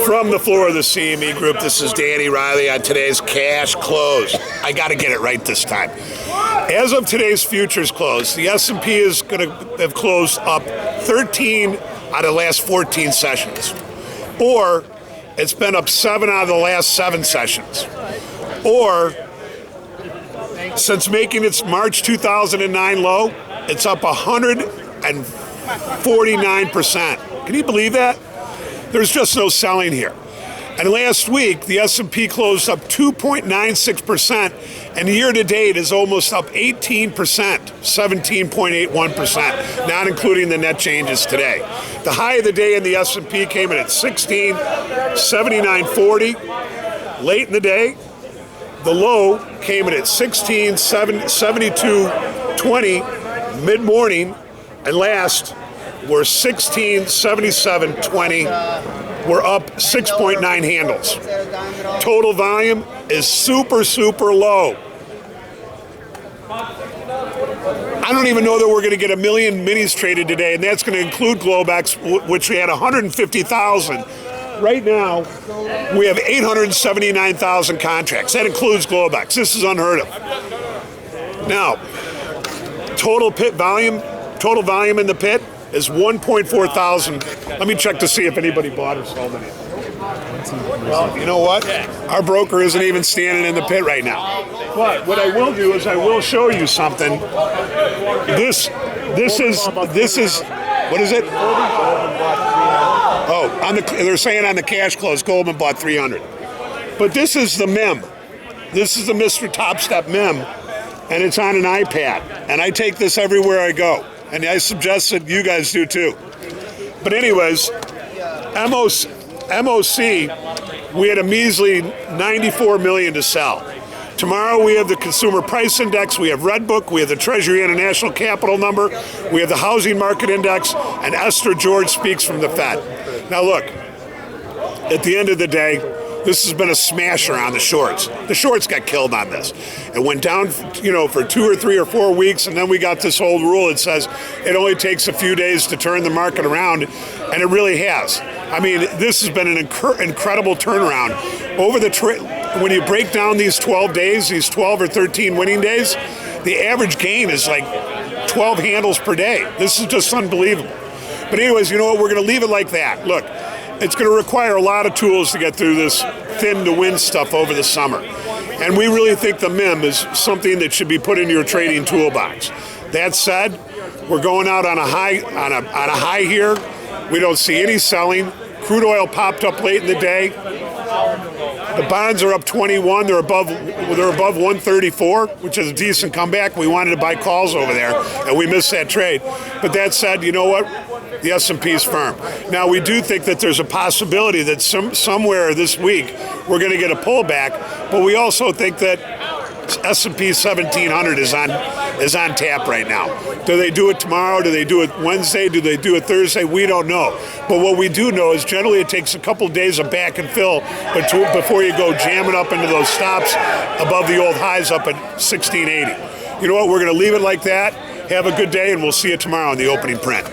From the floor of the CME Group, this is Danny Riley on today's cash close. I got to get it right this time. As of today's futures close, the S&P is going to have closed up 13 out of the last 14 sessions. Or it's been up 7 out of the last 7 sessions. Or since making its March 2009 low, it's up 149%. Can you believe that? There's just no selling here. And last week, the S&P closed up 2.96%, and year-to-date is almost up 18%, 17.81%, not including the net changes today. The high of the day in the S&P came in at 1679.40. Late in the day, the low came in at 1672.20 mid-morning, and last were 1677.20. We're up 6.9 handles. Total volume is super, super low. I don't even know that we're going to get 1 million minis traded today, and that's going to include Globex, which we had 150,000. Right now, we have 879,000 contracts. That includes Globex. This is unheard of. Now, total volume in the pit is 1.4 thousand. Let me check to see if anybody bought or sold any. Well, you know what? Our broker isn't even standing in the pit right now. But what I will do is I will show you something. This is what is it? Oh, they're saying on the cash close, Goldman bought 300. But this is the MEM. This is the MrTopStep MEM, and it's on an iPad. And I take this everywhere I go. And I suggest that you guys do too. But anyways, MOC, we had a measly 94 million to sell. Tomorrow we have the Consumer Price Index, we have Redbook, we have the Treasury International Capital Number, we have the Housing Market Index, and Esther George speaks from the Fed. Now look, at the end of the day, this has been a smasher on the shorts. The shorts got killed on this. It went down, for 2 or 3 or 4 weeks, and then we got this old rule that says it only takes a few days to turn the market around, and it really has. I mean, this has been an incredible turnaround. When you break down these 12 days, these 12 or 13 winning days, the average gain is like 12 handles per day. This is just unbelievable. But anyways, you know what? We're going to leave it like that. Look. It's going to require a lot of tools to get through this thin-to-win stuff over the summer. And we really think the MEM is something that should be put into your trading toolbox. That said, we're going out on a high here. We don't see any selling. Crude oil popped up late in the day. The bonds are up 21. They're above 134, which is a decent comeback. We wanted to buy calls over there, and we missed that trade. But that said, you know what? The S&P is firm. Now, we do think that there's a possibility that somewhere this week we're going to get a pullback, but we also think that S&P 1700 is on tap right now. Do they do it tomorrow? Do they do it Wednesday? Do they do it Thursday? We don't know. But what we do know is generally it takes a couple days of back and fill before you go jamming up into those stops above the old highs up at 1680. You know what? We're going to leave it like that. Have a good day, and we'll see you tomorrow in the opening print.